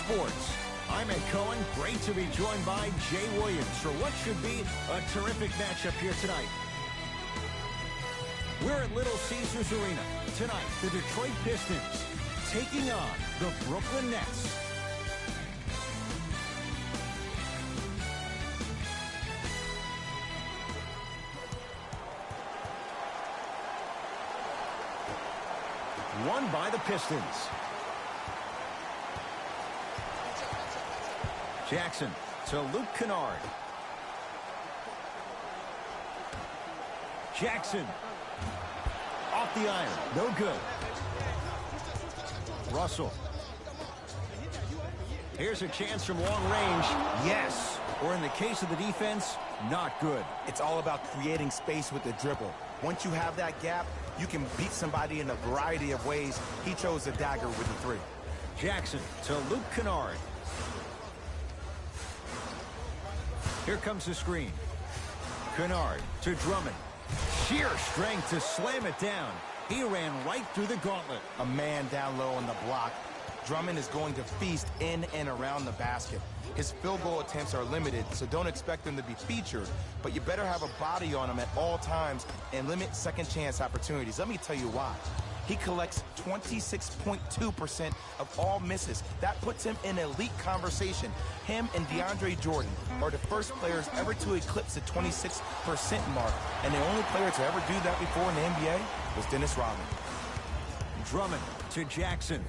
Sports. I'm Ed Cohen. Great to be joined by Jay Williams for what should be a terrific matchup here tonight. We're at Little Caesars Arena. Tonight, the Detroit Pistons taking on the Brooklyn Nets. Won by the Pistons. Jackson to Luke Kennard. Jackson off the iron, no good. Russell. Here's a chance from long range. Yes. Or in the case of the defense, not good. It's all about creating space with the dribble. Once you have that gap, you can beat somebody in a variety of ways. He chose the dagger with the three. Jackson to Luke Kennard. Here comes the screen. Kennard to Drummond. Sheer strength to slam it down. He ran right through the gauntlet. A man down low on the block. Drummond is going to feast in and around the basket. His field goal attempts are limited, so don't expect him to be featured, but you better have a body on him at all times and limit second chance opportunities. Let me tell you why. He collects 26.2% of all misses. That puts him in elite conversation. Him and DeAndre Jordan are the first players ever to eclipse the 26% mark, and the only player to ever do that before in the NBA was Dennis Rodman. Drummond to Jackson.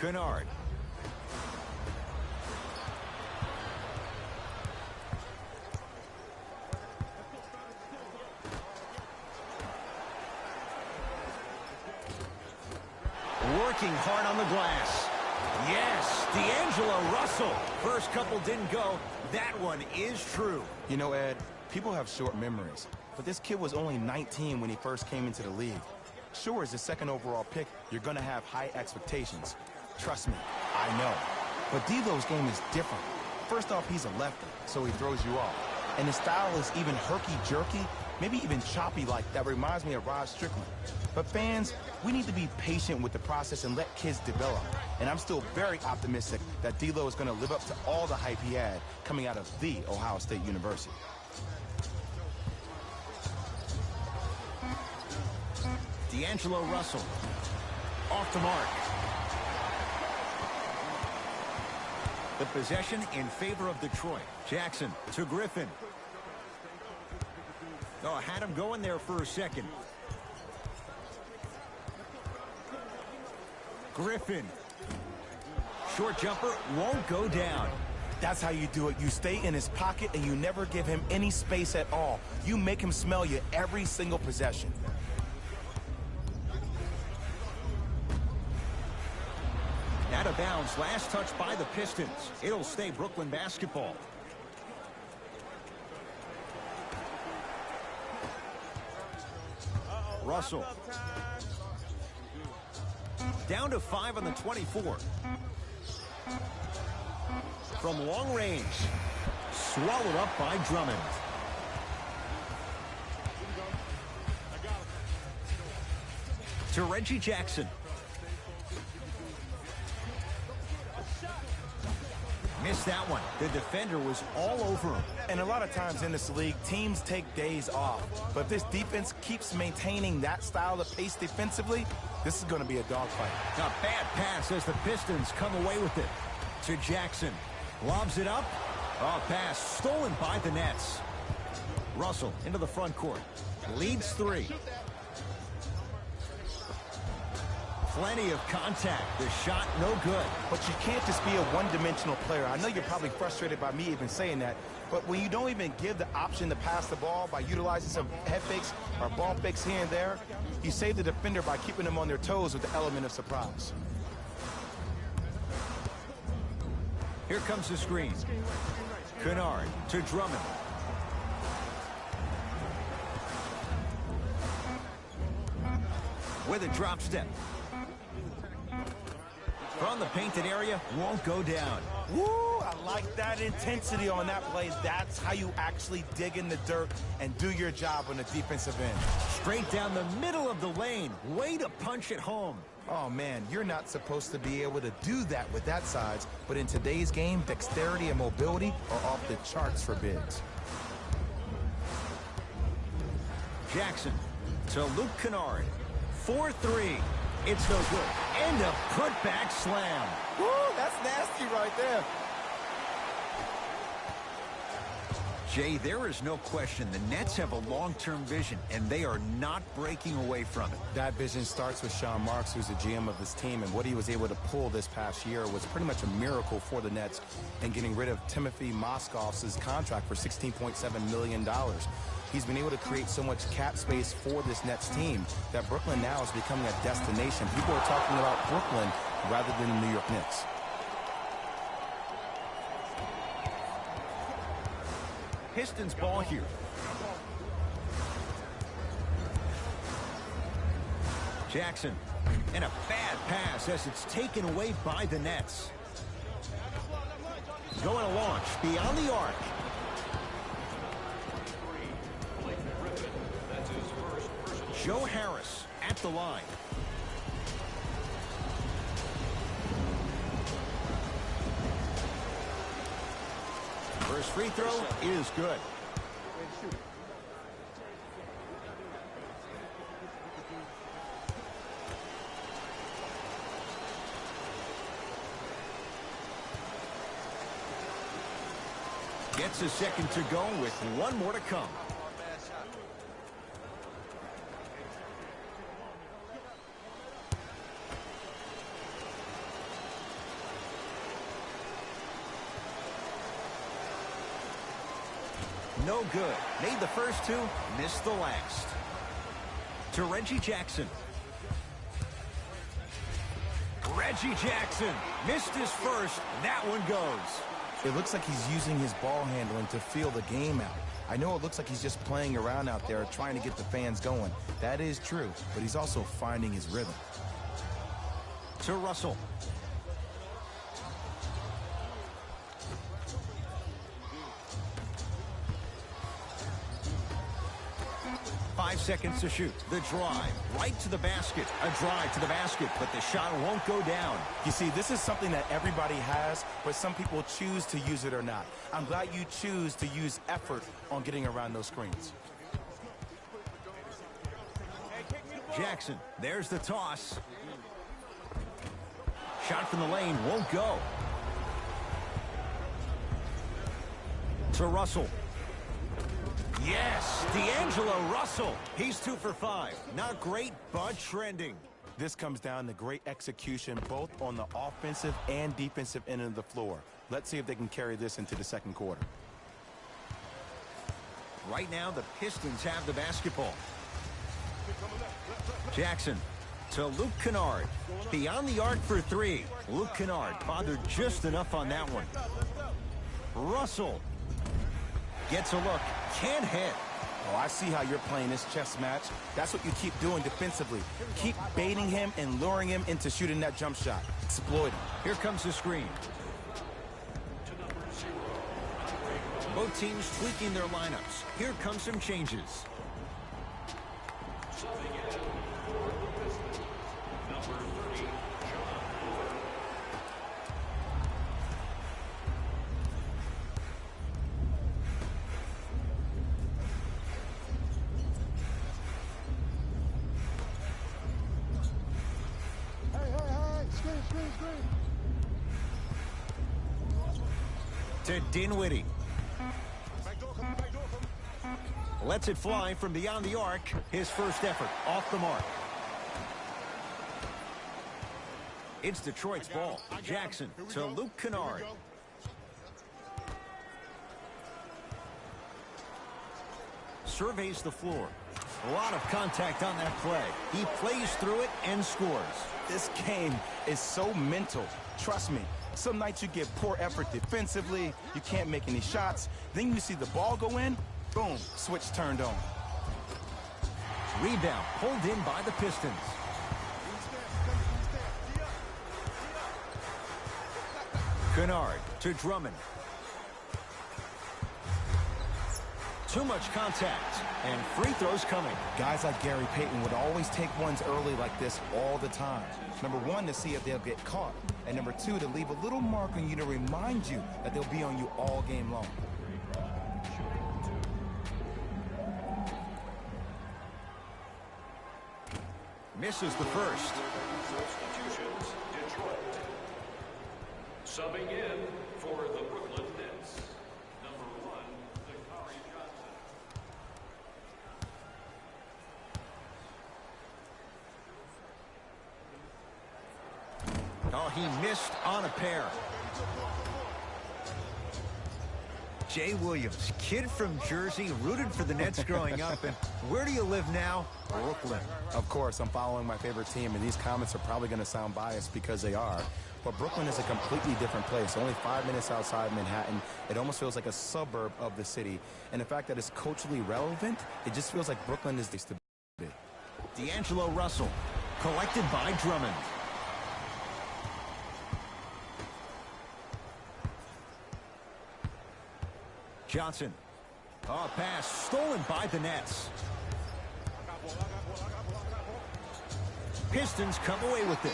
Kennard. Working hard on the glass. Yes, D'Angelo Russell. First couple didn't go. That one is true. You know, Ed, people have short memories, but this kid was only 19 when he first came into the league. Sure, as the second overall pick, you're going to have high expectations. Trust me, I know. But D'Lo's game is different. First off, he's a lefty, so he throws you off. And his style is even herky-jerky, maybe even choppy-like. That reminds me of Rod Strickland. But fans, we need to be patient with the process and let kids develop. And I'm still very optimistic that D'Lo is going to live up to all the hype he had coming out of the Ohio State University. D'Angelo Russell off the mark. The possession in favor of Detroit. Jackson to Griffin. Oh, had him going there for a second. Griffin. Short jumper won't go down. That's how you do it. You stay in his pocket and you never give him any space at all. You make him smell you every single possession. Out of bounds, last touch by the Pistons. It'll stay Brooklyn basketball. Russell. Down to 5 on the 24. From long range. Swallowed up by Drummond. To Reggie Jackson. Missed that one. The defender was all over him. And a lot of times in this league, teams take days off. But if this defense keeps maintaining that style of pace defensively, this is going to be a dogfight. A bad pass as the Pistons come away with it. To Jackson. Lobs it up. A pass stolen by the Nets. Russell into the front court. Leads 3. Plenty of contact. The shot no good. But you can't just be a one-dimensional player. I know you're probably frustrated by me even saying that, but when you don't even give the option to pass the ball by utilizing some head fakes or ball fakes here and there, you save the defender by keeping them on their toes with the element of surprise. Here comes the screen. Kennard to Drummond. With a drop step. From the painted area, won't go down. Woo! I like that intensity on that play. That's how you actually dig in the dirt and do your job on the defensive end. Straight down the middle of the lane. Way to punch it home. Oh, man, you're not supposed to be able to do that with that size, but in today's game, dexterity and mobility are off the charts for bigs. Jackson to Luke Kennard. 4-3. It's no good. And a putback slam. Woo, that's nasty right there. Jay, there is no question the Nets have a long-term vision, and they are not breaking away from it. That vision starts with Sean Marks, who's the GM of this team, and what he was able to pull this past year was pretty much a miracle for the Nets in getting rid of Timothy Mozgov's contract for $16.7 million. He's been able to create so much cap space for this Nets team that Brooklyn now is becoming a destination. People are talking about Brooklyn rather than the New York Knicks. Pistons ball here. Jackson. And a bad pass as it's taken away by the Nets. Going to launch beyond the arc. Joe Harris at the line. First free throw is good. Gets a second to go with one more to come. No good. Made the first two, missed the last. To Reggie Jackson. Reggie Jackson missed his first. That one goes. It looks like he's using his ball handling to feel the game out. I know it looks like he's just playing around out there trying to get the fans going. That is true, but he's also finding his rhythm. To Russell. 5 seconds to shoot. The drive right to the basket. A drive to the basket, but the shot won't go down. You see, this is something that everybody has, but some people choose to use it or not. I'm glad you choose to use effort on getting around those screens. Jackson, there's the toss. Shot from the lane won't go. To Russell. Yes, D'Angelo Russell. He's 2 for 5. Not great, but trending. This comes down to great execution both on the offensive and defensive end of the floor. Let's see if they can carry this into the second quarter. Right now, the Pistons have the basketball. Jackson to Luke Kennard. Beyond the arc for 3. Luke Kennard bothered just enough on that one. Russell gets a look. Can't hit. Oh, I see how you're playing this chess match. That's what you keep doing defensively. Keep baiting him and luring him into shooting that jump shot. Exploit him. Here comes the screen. Both teams tweaking their lineups. Here come some changes. To Dinwiddie. Lets it fly from beyond the arc. His first effort off the mark. It's Detroit's ball. Jackson to Luke Kennard. Surveys the floor. A lot of contact on that play. He plays through it and scores. This game is so mental. Trust me. Some nights you get poor effort defensively. You can't make any shots. Then you see the ball go in. Boom. Switch turned on. Rebound pulled in by the Pistons. Kennard to Drummond. Too much contact, and free throws coming. Guys like Gary Payton would always take ones early like this all the time. Number one, to see if they'll get caught. And number two, to leave a little mark on you to remind you that they'll be on you all game long. Misses the first. Substitutions, Detroit. Subbing in for the Brooklyn Nets. Number 1, Dakari Johnson. Oh, he missed on a pair. Jay Williams, kid from Jersey, rooted for the Nets growing up. And where do you live now? Brooklyn. Of course, I'm following my favorite team, and these comments are probably going to sound biased because they are. But Brooklyn is a completely different place. Only 5 minutes outside Manhattan. It almost feels like a suburb of the city. And the fact that it's culturally relevant, it just feels like Brooklyn is to be. D'Angelo Russell, collected by Drummond. Johnson. Oh, pass stolen by the Nets. Pistons come away with it.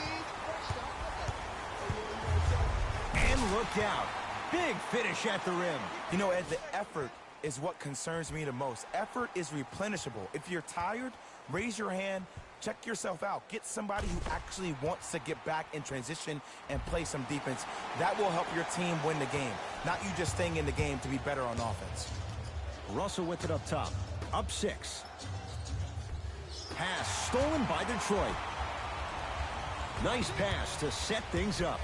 And look out. Big finish at the rim. You know, Ed, the effort is what concerns me the most. Effort is replenishable. If you're tired, raise your hand, check yourself out. Get somebody who actually wants to get back in transition and play some defense. That will help your team win the game, not you just staying in the game to be better on offense. Russell with it up top. Up 6. Pass stolen by Detroit. Nice pass to set things up.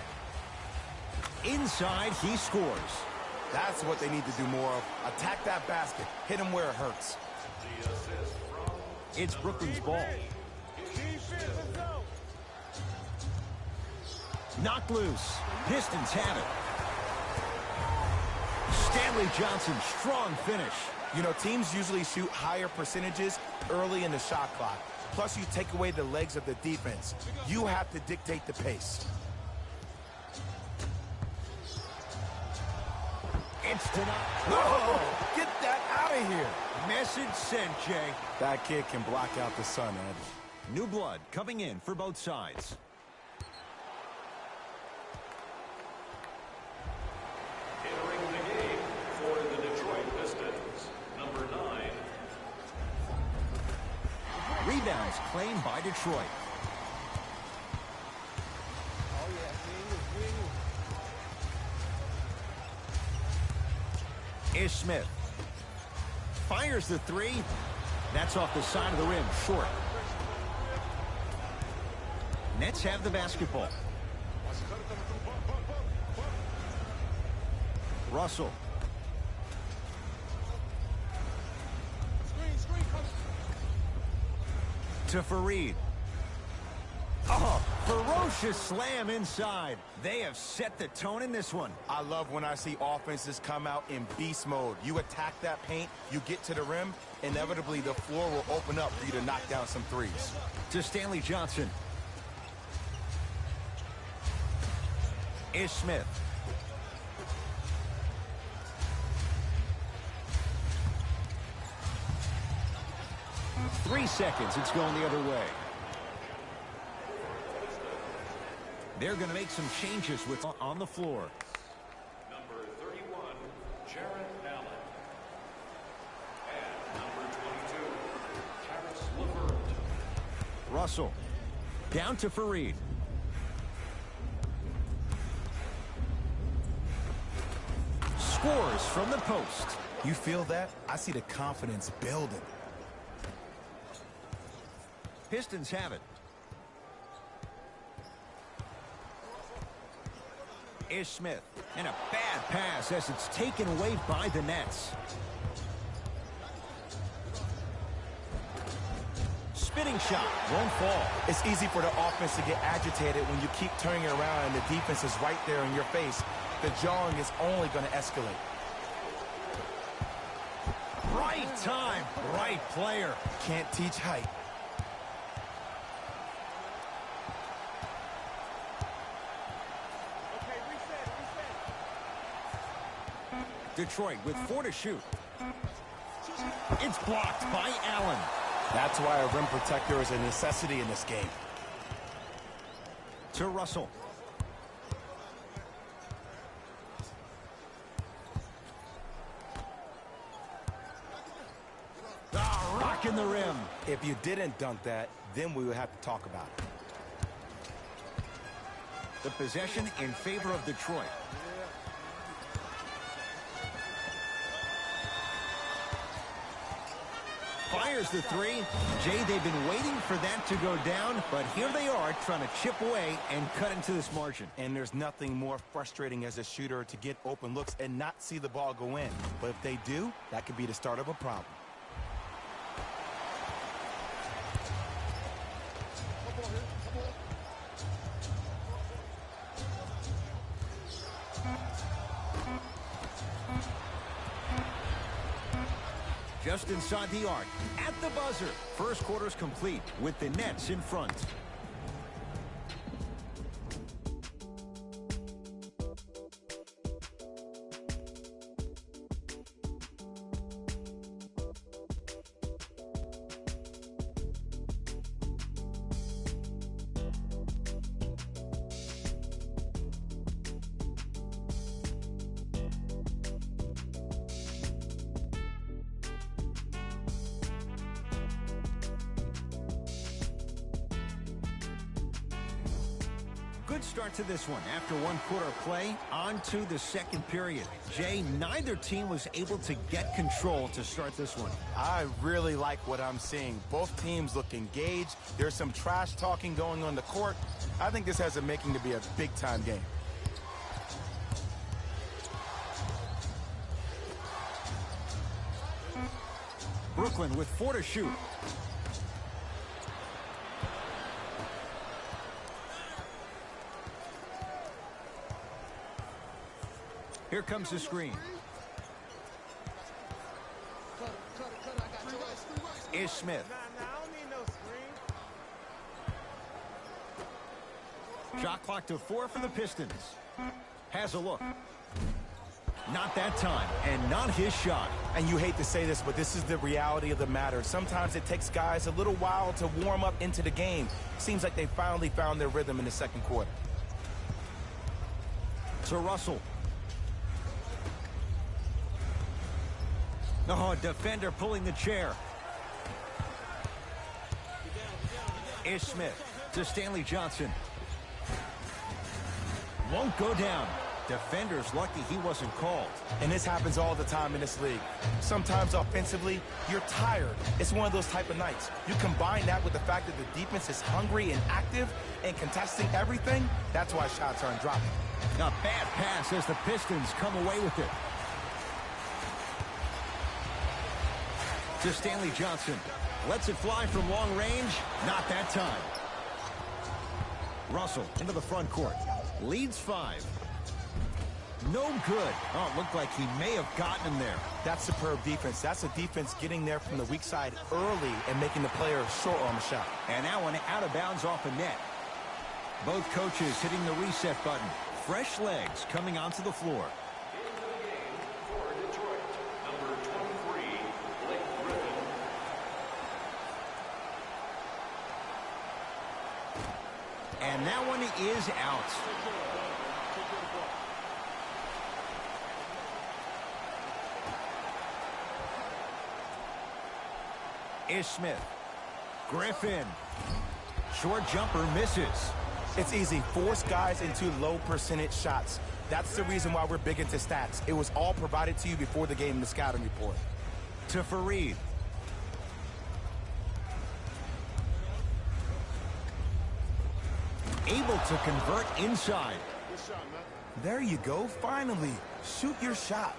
Inside, he scores. That's what they need to do more of. Attack that basket. Hit him where it hurts. The assist from It's Brooklyn's ball. Knocked loose. Pistons have it. Stanley Johnson, strong finish. You know, teams usually shoot higher percentages early in the shot clock. Plus, you take away the legs of the defense. You have to dictate the pace. It's tonight. Oh, get that out of here. Message sent, Jay. That kid can block out the sun, Ed. New blood coming in for both sides. entering the game for the Detroit Pistons. Number 9. Rebounds claimed by Detroit. Ish Smith fires the 3. That's off the side of the rim, short. Nets have the basketball. Russell. To Fareed. Oh, ferocious slam inside. They have set the tone in this one. I love when I see offenses come out in beast mode. You attack that paint, you get to the rim, inevitably the floor will open up for you to knock down some threes. To Stanley Johnson. Ish Smith. Three seconds, it's going the other way. They're going to make some changes with on the floor. Number 31, Jarrett Allen. And number 22, Karis LeVert. Russell. Down to Fareed. Scores from the post. You feel that? I see the confidence building. Pistons have it. Ish Smith. And a bad pass as it's taken away by the Nets. Spinning shot. Won't fall. It's easy for the offense to get agitated when you keep turning it around and the defense is right there in your face. The jarring is only going to escalate. Right time, right player. Can't teach height. Detroit with 4 to shoot. It's blocked by Allen. That's why a rim protector is a necessity in this game. To Russell. Rocking the rim. If you didn't dunk that, then we would have to talk about it. The possession in favor of Detroit. Fires the three. Jay, they've been waiting for that to go down, but here they are trying to chip away and cut into this margin. And there's nothing more frustrating as a shooter to get open looks and not see the ball go in. But if they do, that could be the start of a problem. Just inside the arc, at the buzzer. First quarter's complete with the Nets in front. Good start to this one. After one quarter of play, on to the second period. Jay, neither team was able to get control to start this one. I really like what I'm seeing. Both teams look engaged. There's some trash talking going on the court. I think this has a making to be a big-time game. Brooklyn with 4 to shoot. Here comes the screen. Is Smith. Shot clock to 4 for the Pistons. Has a look. Not that time, and not his shot. And you hate to say this, but this is the reality of the matter. Sometimes it takes guys a little while to warm up into the game. Seems like they finally found their rhythm in the second quarter. To Russell. Oh, defender pulling the chair. Is Smith to Stanley Johnson. Won't go down. Defender's lucky he wasn't called. And this happens all the time in this league. Sometimes offensively, you're tired. It's one of those type of nights. You combine that with the fact that the defense is hungry and active and contesting everything, that's why shots aren't dropping. A bad pass as the Pistons come away with it. To Stanley Johnson. Lets it fly from long range. Not that time. Russell into the front court. Leads 5. No good. Oh, it looked like he may have gotten him there. That's superb defense. That's a defense getting there from the weak side early and making the player short on the shot. And that one out of bounds off a net. Both coaches hitting the reset button. Fresh legs coming onto the floor. And that one is out. Is Smith. Griffin. Short jumper misses. It's easy. Force guys into low percentage shots. That's the reason why we're big into stats. It was all provided to you before the game in the scouting report. To Fareed. Able to convert inside. There you go. Finally, shoot your shot.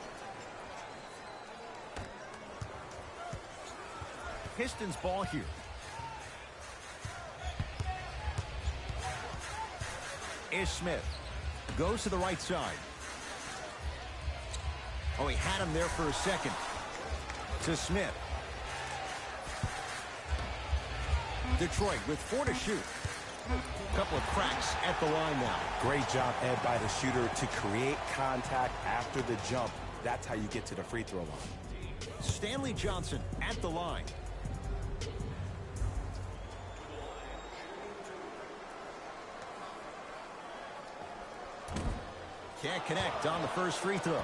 Pistons ball here. Is Smith. Goes to the right side. Oh, he had him there for a second. To Smith. Detroit with 4 to shoot. Couple of cracks at the line now. Great job, Ed, by the shooter to create contact after the jump. That's how you get to the free throw line. Stanley Johnson at the line. Can't connect on the first free throw.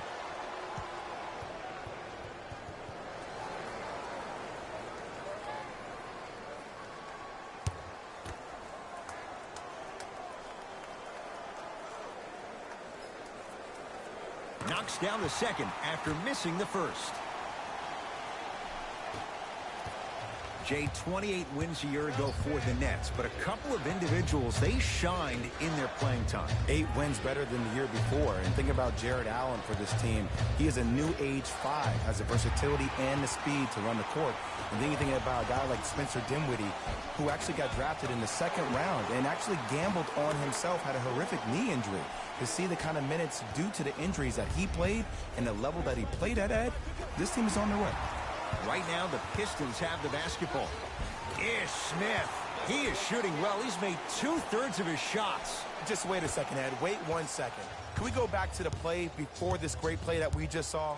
Knocks down the second after missing the first. Jay, 28 wins a year ago for the Nets, but a couple of individuals, they shined in their playing time. 8 wins better than the year before. And think about Jared Allen for this team. He is a new age 5, has the versatility and the speed to run the court. And then you think about a guy like Spencer Dinwiddie, who actually got drafted in the 2nd round and actually gambled on himself, had a horrific knee injury. To see the kind of minutes due to the injuries that he played and the level that he played at, Ed, this team is on their way. Right now, the Pistons have the basketball. Ish Smith. He is shooting well. He's made 2/3 of his shots. Just wait a second, Ed. Wait 1 second. Can we go back to the play before this great play that we just saw?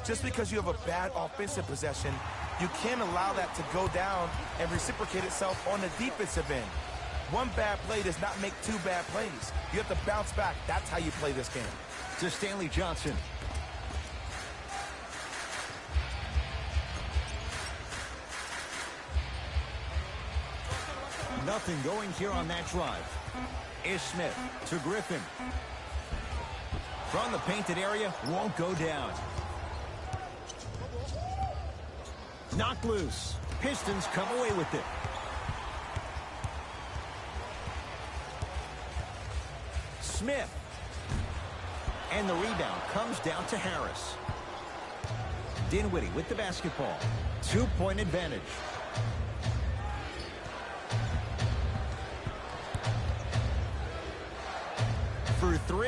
Just because you have a bad offensive possession, you can't allow that to go down and reciprocate itself on the defensive end. One bad play does not make 2 bad plays. You have to bounce back. That's how you play this game. To Stanley Johnson. Nothing going here on that drive. Ish Smith to Griffin. From the painted area, won't go down. Knocked loose. Pistons come away with it. Smith. And the rebound comes down to Harris. Dinwiddie with the basketball. 2-point advantage. For 3.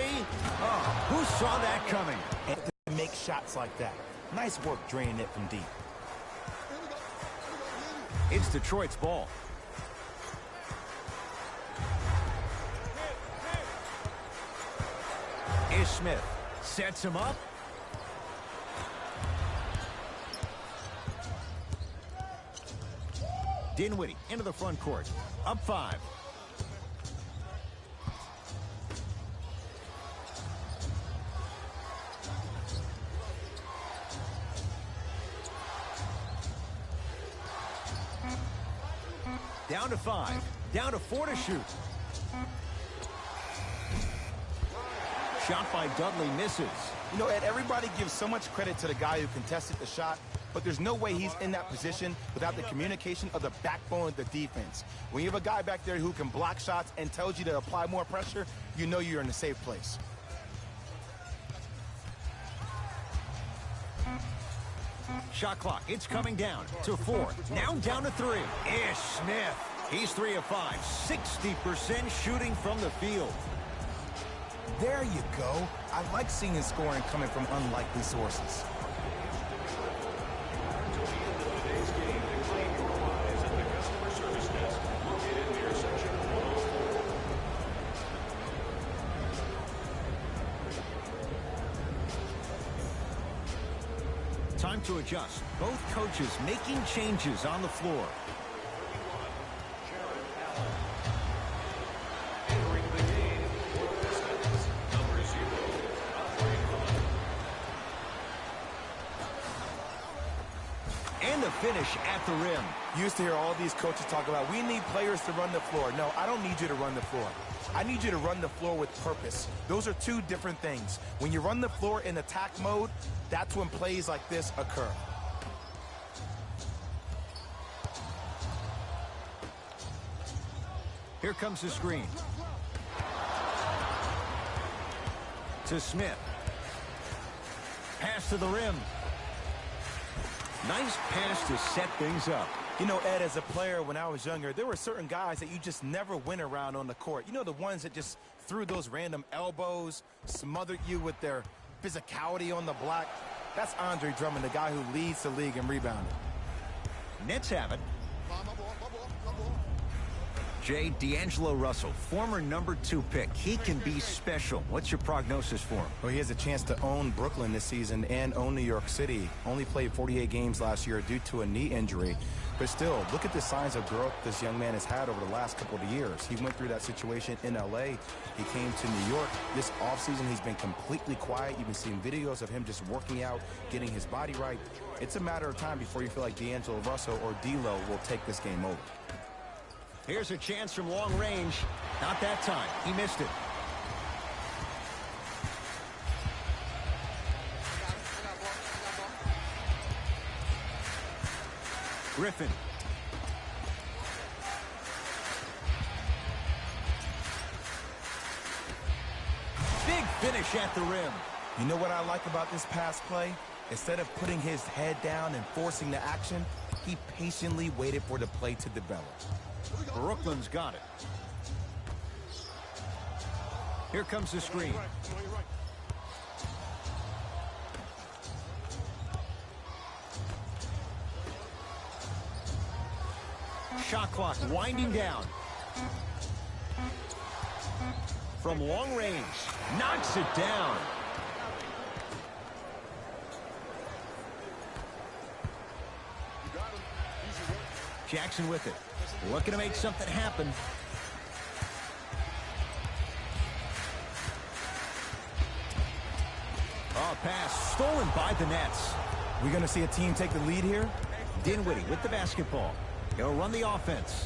Oh, who saw that coming? And to make shots like that. Nice work draining it from deep. It's Detroit's ball. Ish Smith sets him up. Dinwiddie into the front court. Up 5. Down to 5. Down to 4 to shoot. Shot by Dudley misses. You know, Ed, everybody gives so much credit to the guy who contested the shot, but there's no way he's in that position without the communication of the backbone of the defense. When you have a guy back there who can block shots and tells you to apply more pressure, you know you're in a safe place. Shot clock, it's coming down to 4. Now down to 3. Ish Smith. He's 3 of 5. 60% shooting from the field. There you go. I like seeing his scoring coming from unlikely sources. Time to adjust. Both coaches making changes on the floor. And the finish at the rim. You used to hear all these coaches talk about, we need players to run the floor. No, I don't need you to run the floor. I need you to run the floor with purpose. Those are 2 different things. When you run the floor in attack mode, that's when plays like this occur. Here comes the screen. To Smith. Pass to the rim. Nice pass to set things up. You know, Ed, as a player, when I was younger, there were certain guys that you just never went around on the court. You know, the ones that just threw those random elbows, smothered you with their physicality on the block. That's Andre Drummond, the guy who leads the league in rebounding. Nets have it. Jay, D'Angelo Russell, former #2 pick. He can be special. What's your prognosis for him? Well, he has a chance to own Brooklyn this season and own New York City. Only played 48 games last year due to a knee injury. But still, look at the signs of growth this young man has had over the last couple of years. He went through that situation in L.A. He came to New York. This offseason, he's been completely quiet. You've been seeing videos of him just working out, getting his body right. It's a matter of time before you feel like D'Angelo Russell or D'Lo will take this game over. Here's a chance from long range. Not that time. He missed it. Griffin. Big finish at the rim. You know what I like about this pass play? Instead of putting his head down and forcing the action, he patiently waited for the play to develop. Brooklyn's got it. Here comes the screen. Shot clock winding down. From long range, knocks it down. Jackson with it. Looking to make something happen. Oh, pass stolen by the Nets. We going to see a team take the lead here? Dinwiddie with the basketball. He'll run the offense.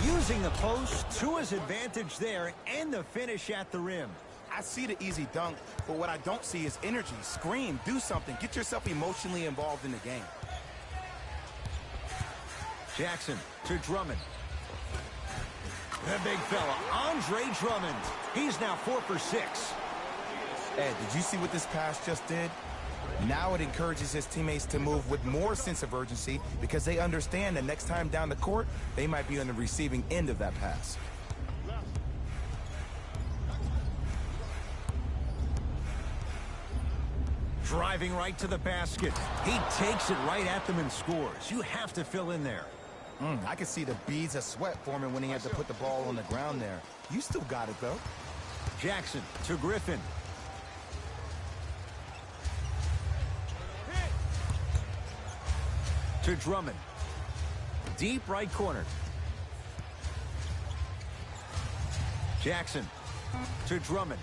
Using the post to his advantage there and the finish at the rim. I see the easy dunk, but what I don't see is energy. Scream, do something. Get yourself emotionally involved in the game. Jackson to Drummond. The big fella, Andre Drummond. He's now 4 for 6. Ed, did you see what this pass just did? Now it encourages his teammates to move with more sense of urgency because they understand that next time down the court, they might be on the receiving end of that pass. Driving right to the basket. He takes it right at them and scores. You have to fill in there. I can see the beads of sweat forming when he had to put the ball on the ground there. You still got it, though. Jackson to Griffin. To Drummond. Deep right corner. Jackson to Drummond.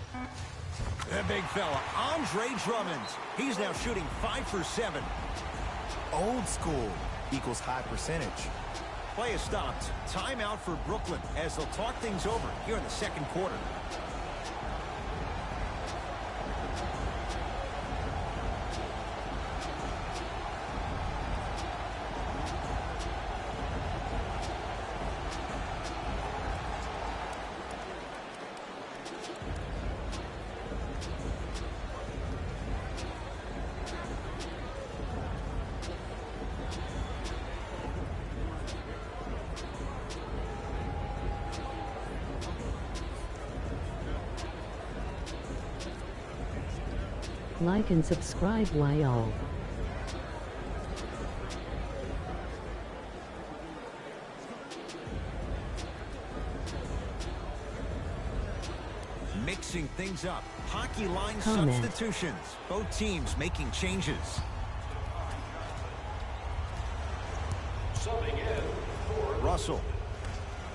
The big fella, Andre Drummond. He's now shooting 5 for 7. Old school equals high percentage. Play is stopped. Timeout for Brooklyn as they'll talk things over here in the second quarter. Like and subscribe, y'all. Mixing things up. Hockey line Comment. substitutions. Both teams making changes. Subbing in for Russell.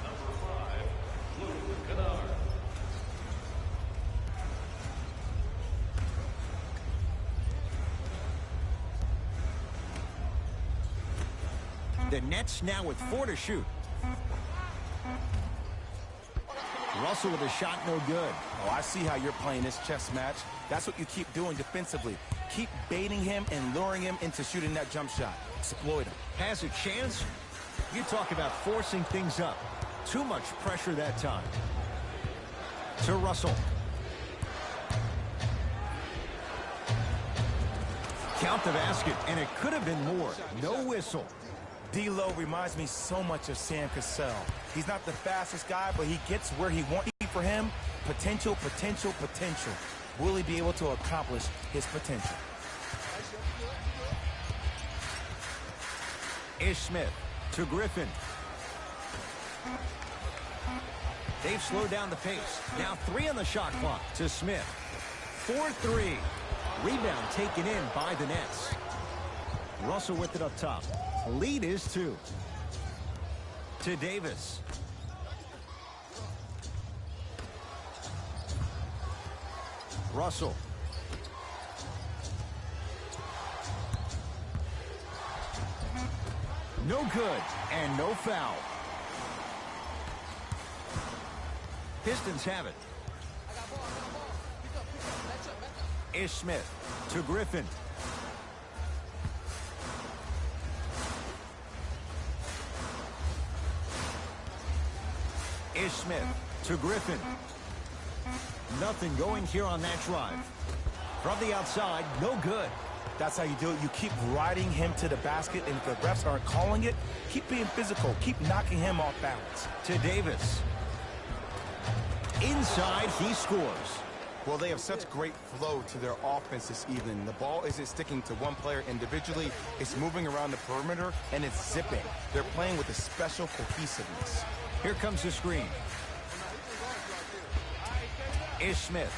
number 5, Luke Kennard. The Nets now with 4 to shoot. Russell with a shot no good. Oh, I see how you're playing this chess match. That's what you keep doing defensively. Keep baiting him and luring him into shooting that jump shot. Exploit him. Has a chance. You talk about forcing things up. Too much pressure that time. To Russell. Count the basket, and it could have been more. No whistle. D'Lo reminds me so much of Sam Cassell. He's not the fastest guy, but he gets where he wants. For him, potential, potential, potential. Will he be able to accomplish his potential? Ish Smith to Griffin. They've slowed down the pace. Now 3 on the shot clock to Smith. 4-3. Rebound taken in by the Nets. Russell with it up top. Lead is 2. To Davis. Russell. No good, and no foul. Pistons have it. Ish Smith to Griffin. Ish Smith to Griffin. Nothing going here on that drive. From the outside, no good. That's how you do it. You keep riding him to the basket, and if the refs aren't calling it, keep being physical. Keep knocking him off balance. To Davis. Inside, he scores. Well, they have such great flow to their offense this evening. The ball isn't sticking to one player individually. It's moving around the perimeter, and it's zipping. They're playing with a special cohesiveness. Here comes the screen. Ish Smith.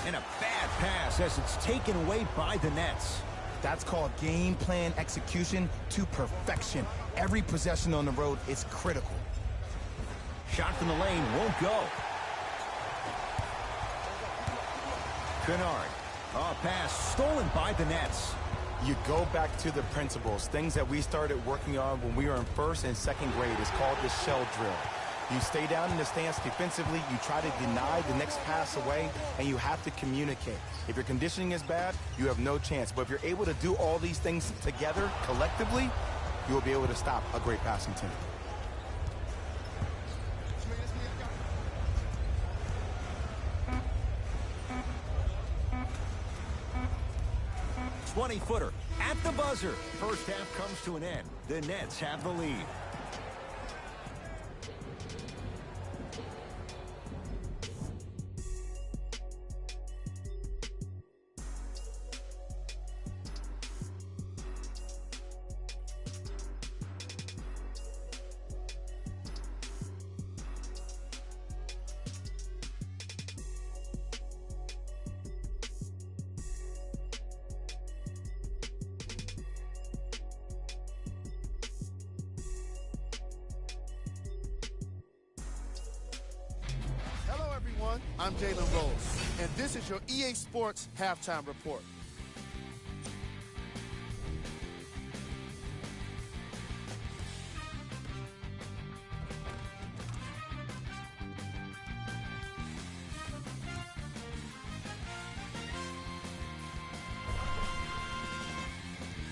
And a bad pass as it's taken away by the Nets. That's called game plan execution to perfection. Every possession on the road is critical. Shot from the lane won't go. Kennard. A pass stolen by the Nets. You go back to the principles. Things that we started working on when we were in first and second grade is called the shell drill. You stay down in the stance defensively, you try to deny the next pass away, and you have to communicate. If your conditioning is bad, you have no chance. But if you're able to do all these things together, collectively, you will be able to stop a great passing team. Twenty-footer at the buzzer. First half comes to an end. The Nets have the lead. I'm Jalen Rose, and this is your EA Sports Halftime Report.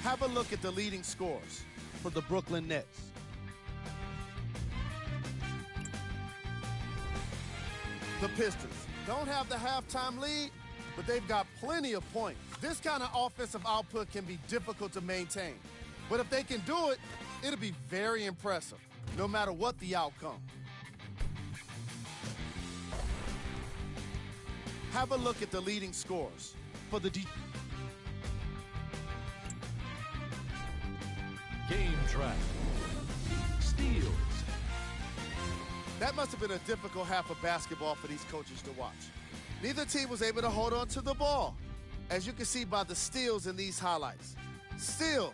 Have a look at the leading scores for the Brooklyn Nets. The Pistons don't have the halftime lead, but they've got plenty of points. This kind of offensive output can be difficult to maintain. But if they can do it, it'll be very impressive, no matter what the outcome. Have a look at the leading scores for the Game track. Steals. That must have been a difficult half of basketball for these coaches to watch. Neither team was able to hold on to the ball, as you can see by the steals in these highlights. Still,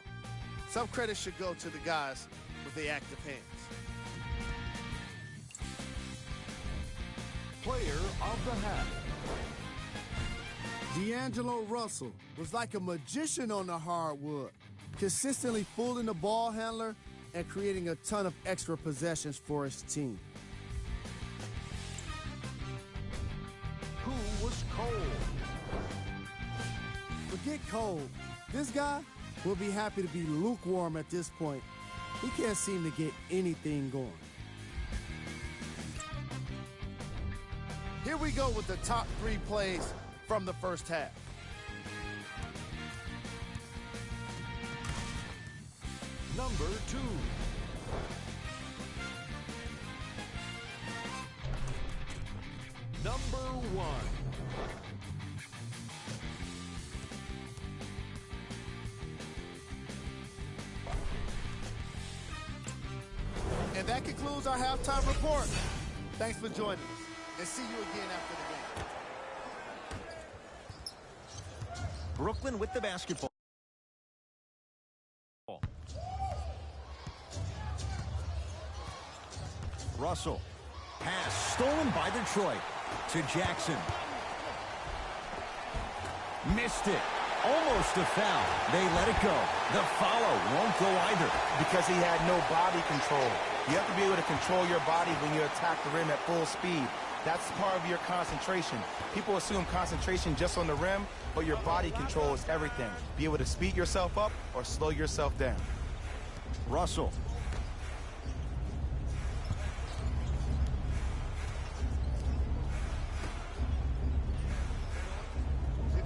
some credit should go to the guys with the active hands. Player of the half. D'Angelo Russell was like a magician on the hardwood, consistently fooling the ball handler and creating a ton of extra possessions for his team. Who was cold? Forget cold. This guy will be happy to be lukewarm at this point. He can't seem to get anything going. Here we go with the top 3 plays from the first half. Number 2. Number 1. And that concludes our halftime report. Thanks for joining us, and see you again after the game. Brooklyn with the basketball. Russell. Pass stolen by Detroit to Jackson. Missed it. Almost a foul. They let it go. The follow won't go either. Because he had no body control. You have to be able to control your body when you attack the rim at full speed. That's part of your concentration. People assume concentration just on the rim, but your body control is everything. Be able to speed yourself up or slow yourself down. Russell.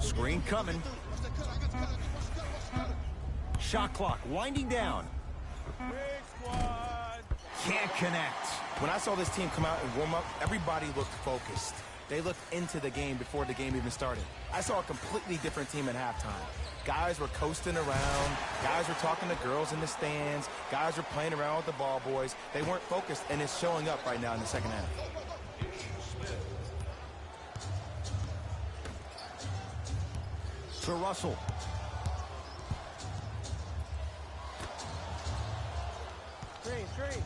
Screen coming. Shot clock winding down. Can't connect. When I saw this team come out and warm up, everybody looked focused. They looked into the game before the game even started. I saw a completely different team at halftime. Guys were coasting around. Guys were talking to girls in the stands. Guys were playing around with the ball boys. They weren't focused, and it's showing up right now in the second half. To Russell. Screen.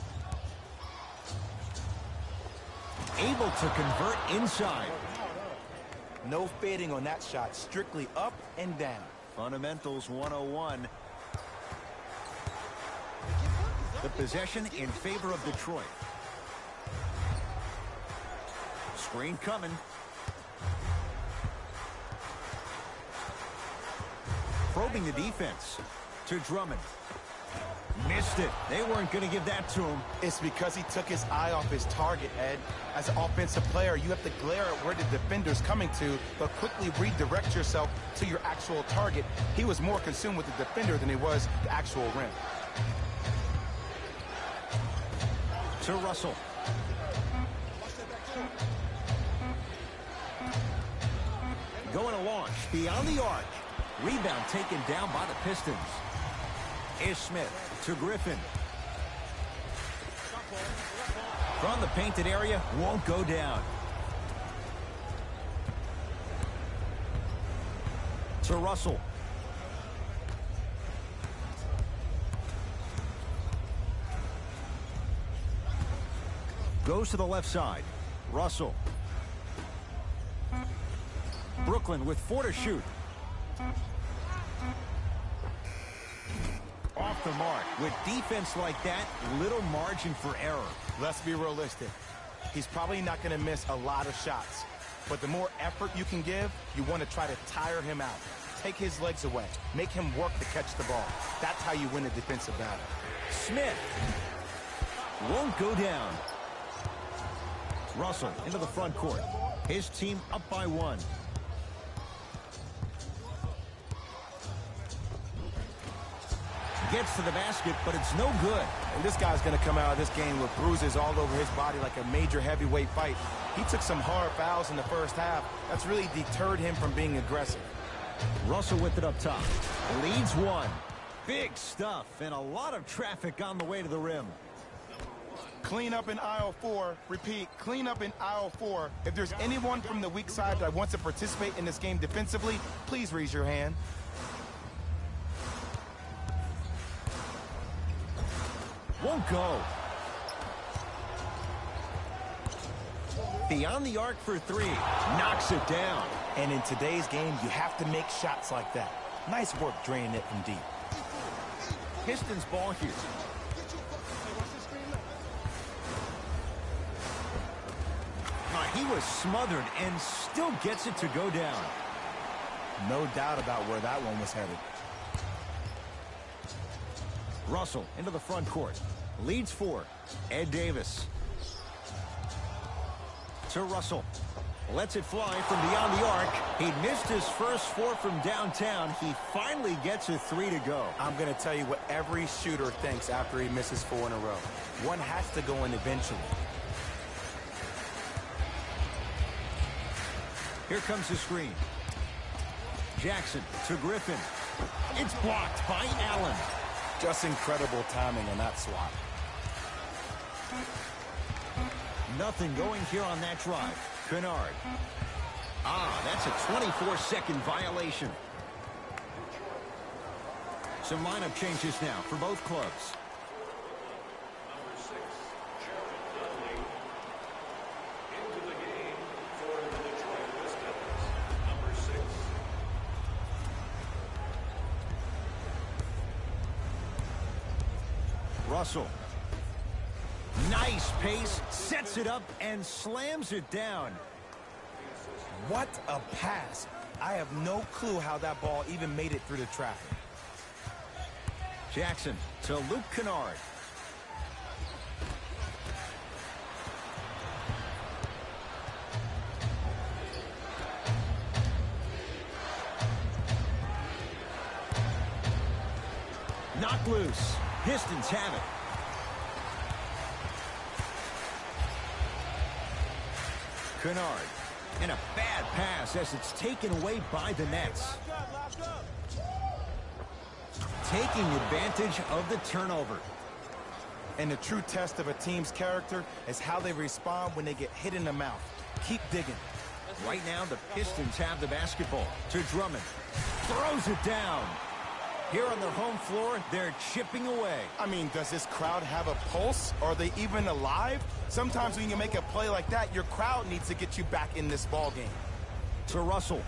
Able to convert inside. No fading on that shot. Strictly up and down. Fundamentals 101. The possession in favor of Detroit. Screen coming. Probing the defense to Drummond. Missed it. They weren't going to give that to him. It's because he took his eye off his target, Ed. As an offensive player, you have to glare at where the defender's coming to, but quickly redirect yourself to your actual target. He was more consumed with the defender than he was the actual rim. To Russell. Going to launch beyond the arc. Rebound taken down by the Pistons. Ish Smith to Griffin. From the painted area, won't go down. To Russell. Goes to the left side. Russell. Brooklyn with 4 to shoot. Off the mark. With defense like that, little margin for error. Let's be realistic. He's probably not going to miss a lot of shots. But the more effort you can give, you want to try to tire him out. Take his legs away. Make him work to catch the ball. That's how you win a defensive battle. Smith won't go down. Russell into the front court. His team up by 1. Gets to the basket, but it's no good. And this guy's going to come out of this game with bruises all over his body like a major heavyweight fight. He took some hard fouls in the first half. That's really deterred him from being aggressive. Russell with it up top. Leads 1. Big stuff and a lot of traffic on the way to the rim. Clean up in aisle 4. Repeat, clean up in aisle 4. If there's anyone from the weak side that wants to participate in this game defensively, please raise your hand. Won't go. Beyond the arc for 3. Knocks it down. And in today's game, you have to make shots like that. Nice work draining it from deep. Pistons ball here. He was smothered and still gets it to go down. No doubt about where that one was headed. Russell into the front court. Leads 4. Ed Davis. To Russell. Lets it fly from beyond the arc. He missed his first 4 from downtown. He finally gets a 3 to go. I'm going to tell you what every shooter thinks after he misses 4 in a row. One has to go in eventually. Here comes the screen. Jackson to Griffin. It's blocked by Allen. Just incredible timing on that swat. Nothing going here on that drive. Kennard. That's a 24-second violation. Some lineup changes now for both clubs. Number 6, Jared Dudley. Into the game for the Detroit Pistons. Number 6. Russell. Nice pace, sets it up, and slams it down. What a pass. I have no clue how that ball even made it through the traffic. Jackson to Luke Kennard. Knocked loose. Pistons have it. Kennard. And a bad pass as it's taken away by the Nets. Taking advantage of the turnover. And the true test of a team's character is how they respond when they get hit in the mouth. Keep digging. Right now, the Pistons have the basketball. To Drummond. Throws it down. Here on their home floor, they're chipping away. I mean, does this crowd have a pulse? Are they even alive? Sometimes when you make a play like that, your crowd needs to get you back in this ball game. To Russell.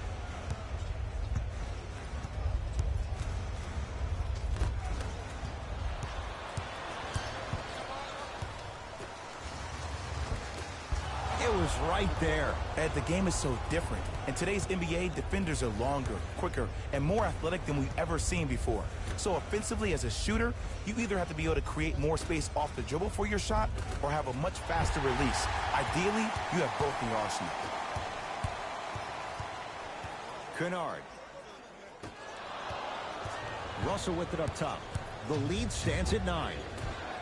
It was right there. Ed, the game is so different. In today's NBA, defenders are longer, quicker, and more athletic than we've ever seen before. So offensively, as a shooter, you either have to be able to create more space off the dribble for your shot or have a much faster release. Ideally, you have both in your arsenal. Kennard. Russell with it up top. The lead stands at 9.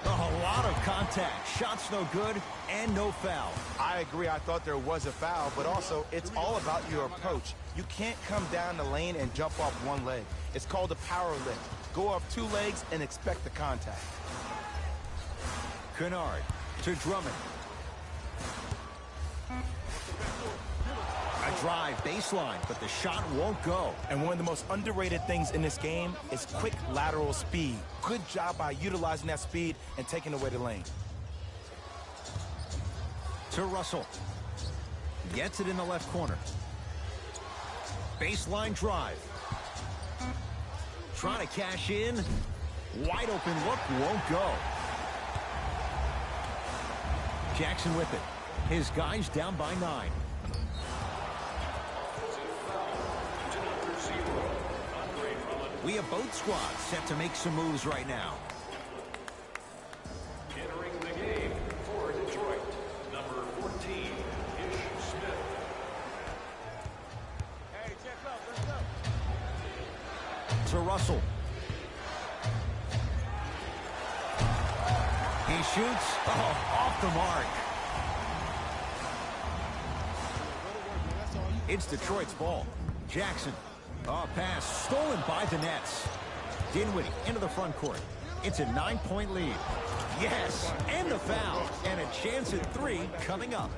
A lot of contact. Shots no good and no foul. I agree. I thought there was a foul, but also it's all about your approach. You can't come down the lane and jump off one leg. It's called a power lift. Go off 2 legs and expect the contact. Kennard to Drummond. A drive baseline, but the shot won't go. And one of the most underrated things in this game is quick lateral speed. Good job by utilizing that speed and taking away the lane. To Russell. Gets it in the left corner. Baseline drive. Trying to cash in. Wide open look, won't go. Jackson with it. His guys down by 9. We have both squads set to make some moves right now. Entering the game for Detroit, number 14, Ish Smith. Hey, check up, let's go. To Russell. He shoots. Off the mark. It's Detroit's ball. Jackson. Pass stolen by the Nets. Dinwiddie into the front court. It's a 9-point lead. Yes, and the foul. And a chance at 3 coming up.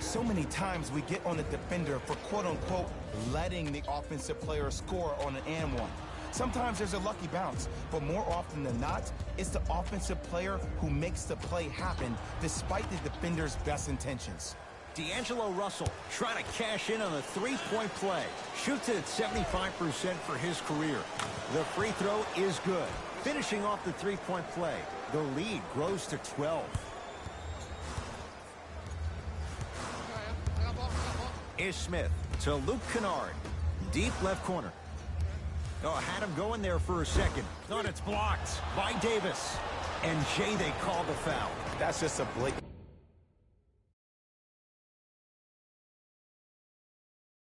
So many times we get on the defender for quote-unquote letting the offensive player score on an and one. Sometimes there's a lucky bounce, but more often than not, it's the offensive player who makes the play happen despite the defender's best intentions. D'Angelo Russell trying to cash in on a 3-point play. Shoots it at 75% for his career. The free throw is good. Finishing off the 3-point play. The lead grows to 12. Ish Smith to Luke Kennard. Deep left corner. Had him going there for a second. It's blocked by Davis. And Jay, they call the foul. That's just a blatant.